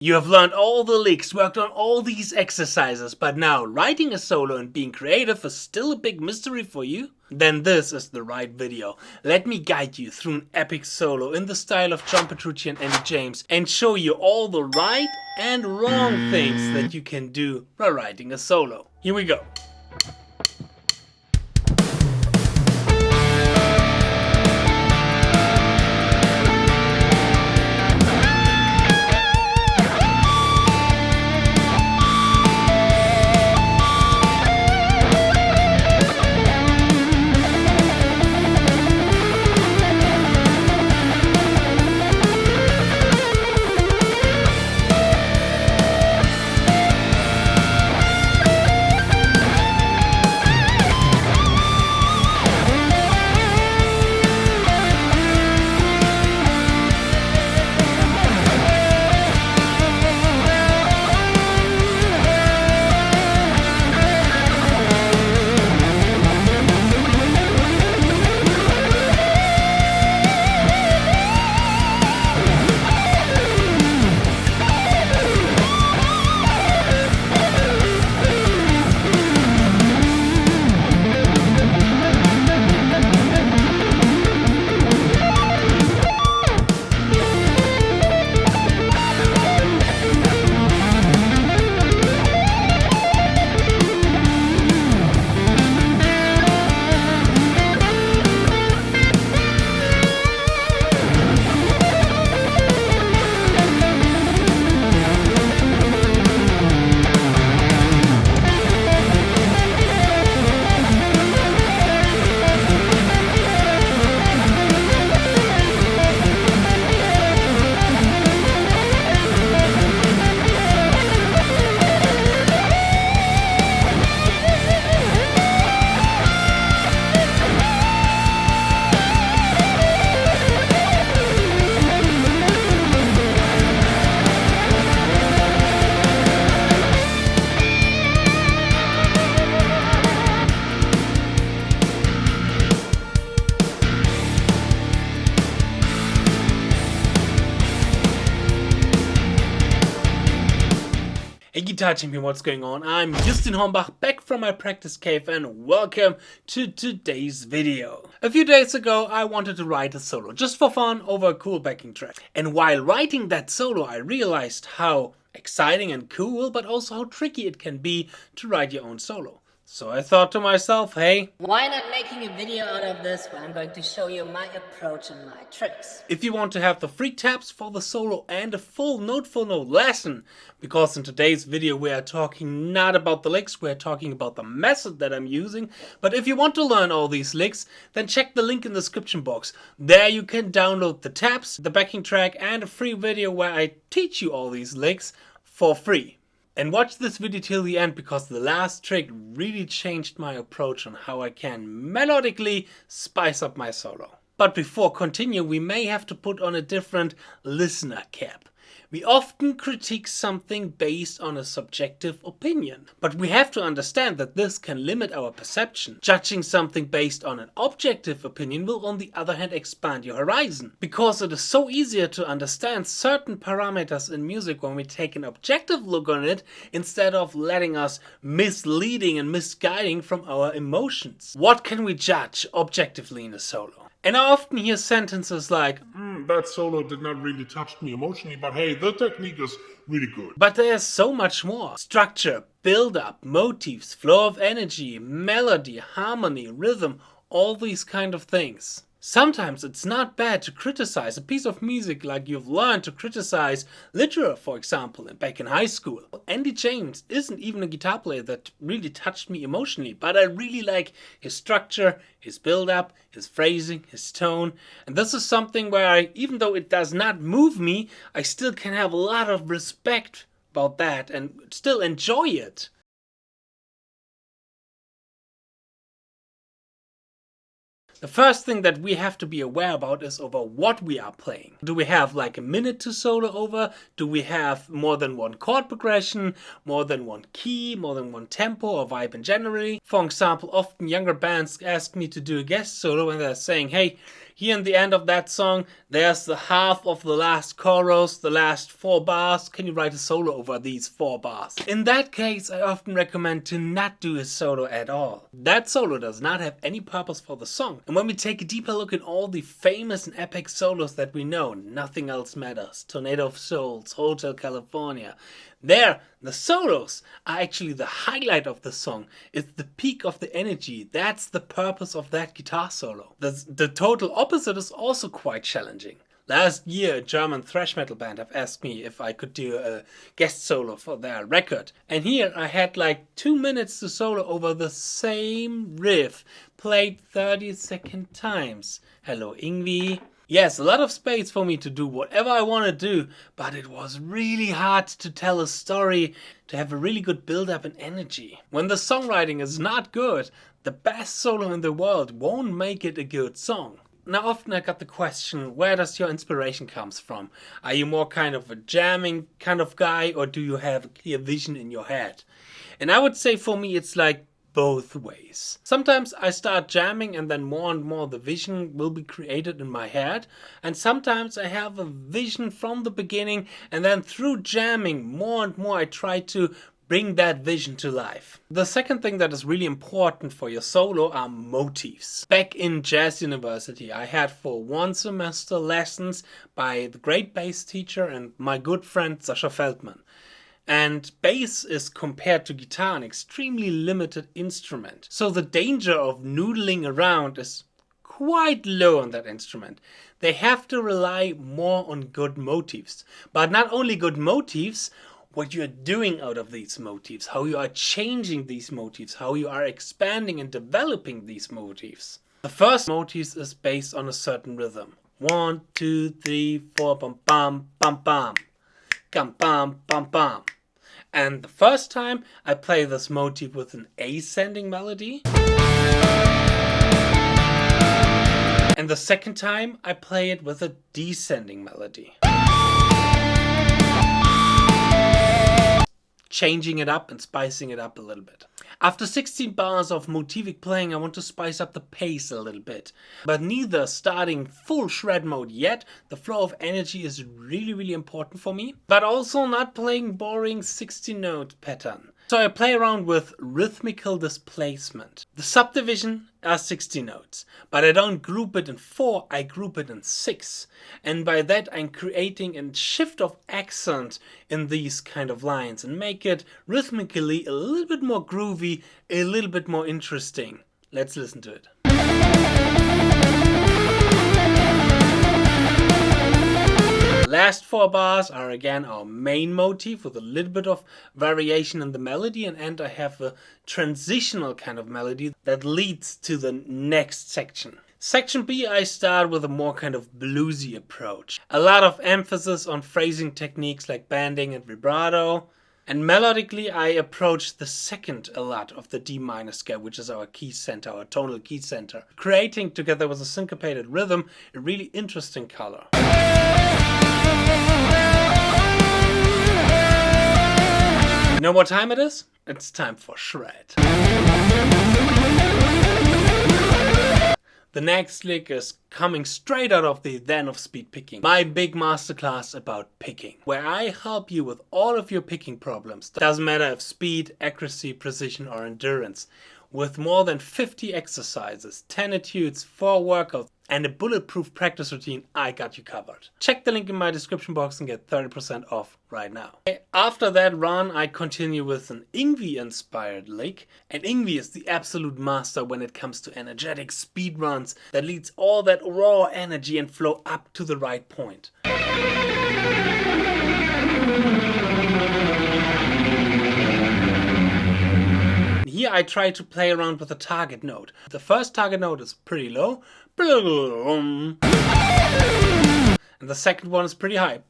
You have learned all the licks, worked on all these exercises, but now writing a solo and being creative is still a big mystery for you? Then this is the right video. Let me guide you through an epic solo in the style of John Petrucci and Andy James and show you all the right and wrong things that you can do while writing a solo. Here we go. Hey Guitar Champion, what's going on? I'm 𝙎𝙤𝙢𝙚𝗏, back from my practice cave, and welcome to today's video. A few days ago I wanted to write a solo, just for fun, over a cool backing track. And while writing that solo I realized how exciting and cool, but also how tricky it can be to write your own solo. So I thought to myself, hey, why not making a video out of this where I'm going to show you my approach and my tricks. If you want to have the free tabs for the solo and a full note-for-note lesson, because in today's video we are talking not about the licks, we are talking about the method that I'm using, but if you want to learn all these licks, then check the link in the description box. There you can download the tabs, the backing track, and a free video where I teach you all these licks for free. And watch this video till the end, because the last trick really changed my approach on how I can melodically spice up my solo. But before continue, we may have to put on a different listener cap. We often critique something based on a subjective opinion, but we have to understand that this can limit our perception. Judging something based on an objective opinion will on the other hand expand your horizon, because it is so easier to understand certain parameters in music when we take an objective look on it instead of letting us misleading and misguiding from our emotions. What can we judge objectively in a solo? And I often hear sentences like, that solo did not really touch me emotionally, but hey, the technique is really good. But there's so much more. Structure, build-up, motifs, flow of energy, melody, harmony, rhythm, all these kind of things. Sometimes it's not bad to criticize a piece of music like you've learned to criticize literature, for example, back in high school. Andy James isn't even a guitar player that really touched me emotionally, but I really like his structure, his build-up, his phrasing, his tone. And this is something where even though it does not move me, I still can have a lot of respect about that and still enjoy it. The first thing that we have to be aware about is over what we are playing. Do we have like a minute to solo over? Do we have more than one chord progression, more than one key, more than one tempo or vibe in general? For example, often younger bands ask me to do a guest solo and they're saying, hey, Here in the end of that song, there's the half of the last chorus, the last 4 bars. Can you write a solo over these 4 bars? In that case, I often recommend to not do a solo at all. That solo does not have any purpose for the song. And when we take a deeper look at all the famous and epic solos that we know, Nothing Else Matters, Tornado of Souls, Hotel California, there, the solos are actually the highlight of the song. It's the peak of the energy. That's the purpose of that guitar solo. The total opposite is also quite challenging. Last year, a German thrash metal band have asked me if I could do a guest solo for their record. And here I had like 2 minutes to solo over the same riff, played 30-second times. Hello, Yngwie. Yes, a lot of space for me to do whatever I want to do, but it was really hard to tell a story, to have a really good build-up and energy. When the songwriting is not good, the best solo in the world won't make it a good song. Now often I got the question, where does your inspiration comes from? Are you more kind of a jamming kind of guy, or do you have a clear vision in your head? And I would say for me it's like both ways. Sometimes I start jamming and then more and more the vision will be created in my head, and sometimes I have a vision from the beginning and then through jamming more and more I try to bring that vision to life. The second thing that is really important for your solo are motifs. Back in jazz university I had for 1 semester lessons by the great bass teacher and my good friend Sascha Feldman. And bass is, compared to guitar, an extremely limited instrument. So the danger of noodling around is quite low on that instrument. They have to rely more on good motifs. But not only good motifs, what you are doing out of these motifs, how you are changing these motifs, how you are expanding and developing these motifs. The first motif is based on a certain rhythm. 1, 2, 3, 4, bum bum bum bum. Gum bum bum bum. And the first time I play this motif with an ascending melody. And the second time I play it with a descending melody. Changing it up and spicing it up a little bit. After 16 bars of motivic playing, I want to spice up the pace a little bit. But neither starting full shred mode yet. The flow of energy is really important for me. But also not playing boring 16-note pattern. So I play around with rhythmical displacement. The subdivision are 60 notes, but I don't group it in 4, I group it in 6. And by that I'm creating a shift of accent in these kind of lines and make it rhythmically a little bit more groovy, a little bit more interesting. Let's listen to it. Last 4 bars are again our main motif with a little bit of variation in the melody, and I have a transitional kind of melody that leads to the next section. Section B, I start with a more kind of bluesy approach. A lot of emphasis on phrasing techniques like bending and vibrato. And melodically I approach the second a lot of the D minor scale, which is our key center, our tonal key center, creating together with a syncopated rhythm a really interesting color. You know what time it is? It's time for shred. The next lick is coming straight out of the ZEN of Speedpicking, my big masterclass about picking, where I help you with all of your picking problems. Doesn't matter if speed, accuracy, precision or endurance. With more than 50 exercises, 10 etudes, 4 workouts and a bulletproof practice routine, I got you covered. Check the link in my description box and get 30% off right now. After that run, I continue with an Yngwie inspired lick. And Yngwie is the absolute master when it comes to energetic speed runs that leads all that raw energy and flow up to the right point. Here I try to play around with the target note. The first target note is pretty low. And the second one is pretty high.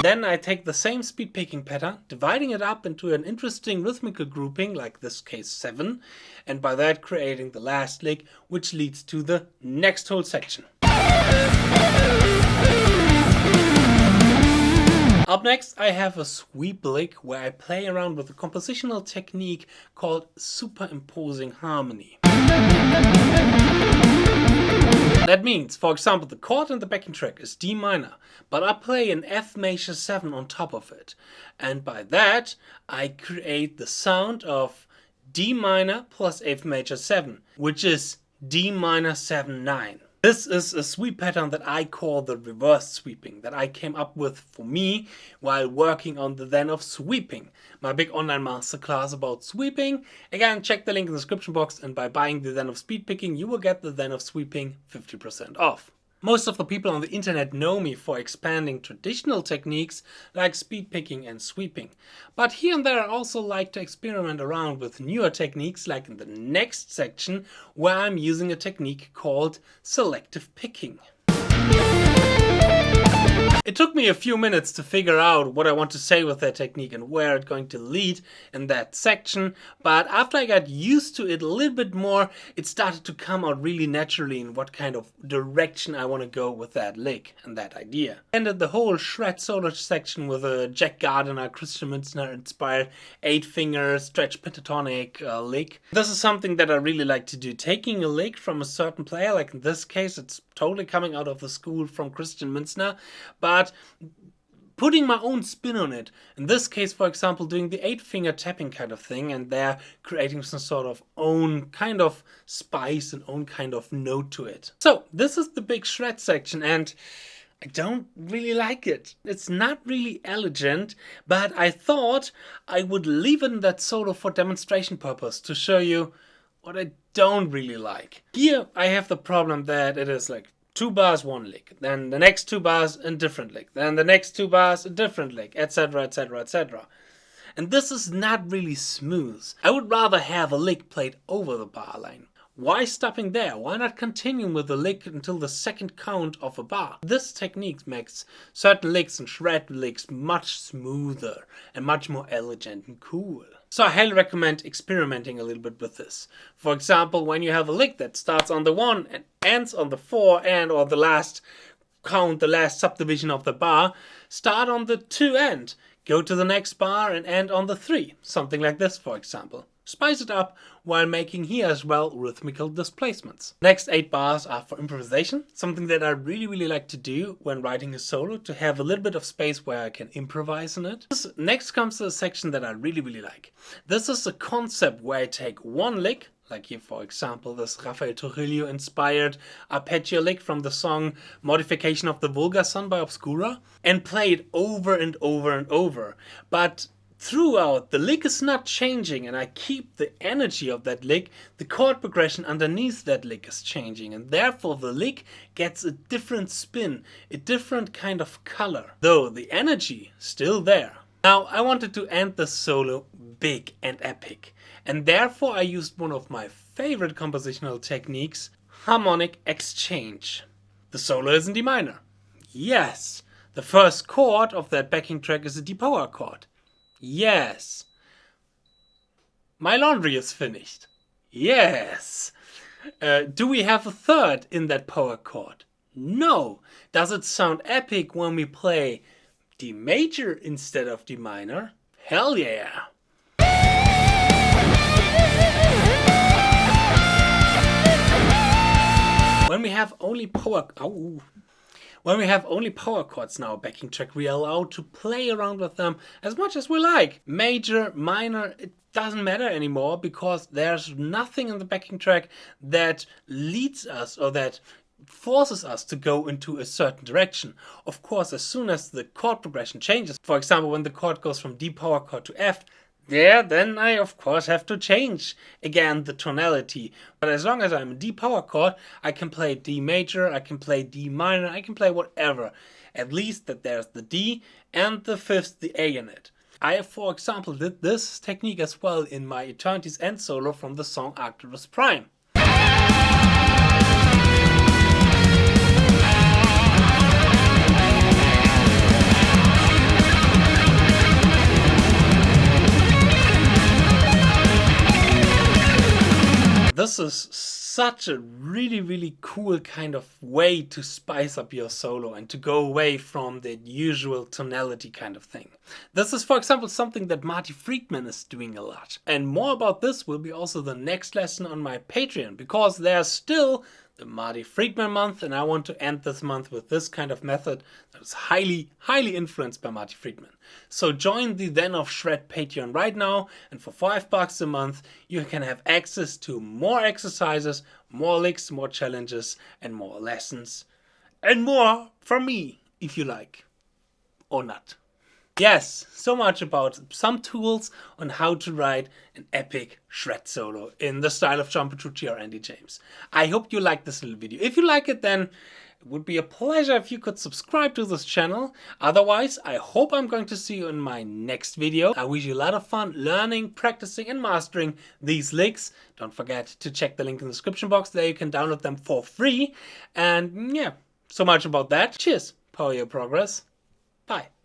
Then I take the same speed picking pattern, dividing it up into an interesting rhythmical grouping, like this case 7, and by that creating the last lick, which leads to the next whole section. Up next I have a sweep lick where I play around with a compositional technique called Superimposing Harmony. That means, for example, the chord in the backing track is D minor, but I play an F major 7 on top of it. And by that, I create the sound of D minor plus F major 7, which is D minor 7 9. This is a sweep pattern that I call the reverse sweeping, that I came up with for me while working on the ZEN of Sweeping, my big online masterclass about sweeping. Again, check the link in the description box, and by buying the ZEN of Speedpicking, you will get the ZEN of Sweeping 50% off. Most of the people on the internet know me for expanding traditional techniques like speed picking and sweeping. But here and there I also like to experiment around with newer techniques, like in the next section where I'm using a technique called selective picking. It took me a few minutes to figure out what I want to say with that technique and where it's going to lead in that section, but after I got used to it a little bit more, it started to come out really naturally in what kind of direction I want to go with that lick and that idea. I ended the whole shred solo section with a 𝙤𝙤𝙙𝙢, Christian Münzner inspired 8-finger stretch pentatonic lick. This is something that I really like to do, taking a lick from a certain player, like in this case it's totally coming out of the school from Christian Münzner, but putting my own spin on it. In this case, for example, doing the 8-finger tapping kind of thing, and there creating some sort of own kind of spice and own kind of note to it. So this is the big shred section, and I don't really like it. It's not really elegant, but I thought I would leave it in that solo for demonstration purpose to show you what I don't really like. Here I have the problem that it is like 2 bars, 1 lick, then the next 2 bars, a different lick, then the next 2 bars, a different lick, etc, etc, etc. And this is not really smooth. I would rather have a lick played over the bar line. Why stopping there? Why not continuing with the lick until the second count of a bar? This technique makes certain licks and shred licks much smoother and much more elegant and cool. So I highly recommend experimenting a little bit with this. For example, when you have a lick that starts on the 1 and ends on the 4 and or the last count, the last subdivision of the bar, start on the 2 end, go to the next bar and end on the 3. Something like this, for example. Spice it up while making here as well rhythmical displacements. Next 8 bars are for improvisation, something that I really like to do when writing a solo, to have a little bit of space where I can improvise in it. Next comes the section that I really like. This is a concept where I take one lick, like here for example this Raphael Trujillo inspired arpeggio lick from the song Modification of the Vulgar Son by Obscura, and play it over and over and over. But throughout, the lick is not changing and I keep the energy of that lick. The chord progression underneath that lick is changing, and therefore the lick gets a different spin, a different kind of color, though the energy still there. Now I wanted to end the solo big and epic, and therefore I used one of my favorite compositional techniques, harmonic exchange. The solo is in D minor. Yes, the first chord of that backing track is a D power chord. Yes. My laundry is finished. Yes. Do we have a third in that power chord? No. Does it sound epic when we play D major instead of D minor? Hell yeah. When we have only power chords in our backing track, we are allowed to play around with them as much as we like. Major, minor, it doesn't matter anymore, because there's nothing in the backing track that leads us or that forces us to go into a certain direction. Of course, as soon as the chord progression changes, for example, when the chord goes from D power chord to F, then I of course have to change again the tonality. But as long as I'm a D power chord, I can play D major, I can play D minor, I can play whatever. At least that there's the D and the fifth, the A in it. I, for example, did this technique as well in my Eternity's End solo from the song Arcturus Prime. This is such a really cool kind of way to spice up your solo and to go away from the usual tonality kind of thing. This is, for example, something that Marty Friedman is doing a lot. And more about this will be also the next lesson on my Patreon, because there's still the Marty Friedman month, and I want to end this month with this kind of method that is highly influenced by Marty Friedman. So join the ZEN of Shred Patreon right now, and for $5 a month you can have access to more exercises, more licks, more challenges, and more lessons, and more from me, if you like, or not. Yes, so much about some tools on how to write an epic shred solo in the style of John Petrucci or Andy James. I hope you liked this little video. If you like it, then it would be a pleasure if you could subscribe to this channel. Otherwise, I hope I'm going to see you in my next video. I wish you a lot of fun learning, practicing, and mastering these licks. Don't forget to check the link in the description box. There you can download them for free. And yeah, so much about that. Cheers. Power your progress. Bye.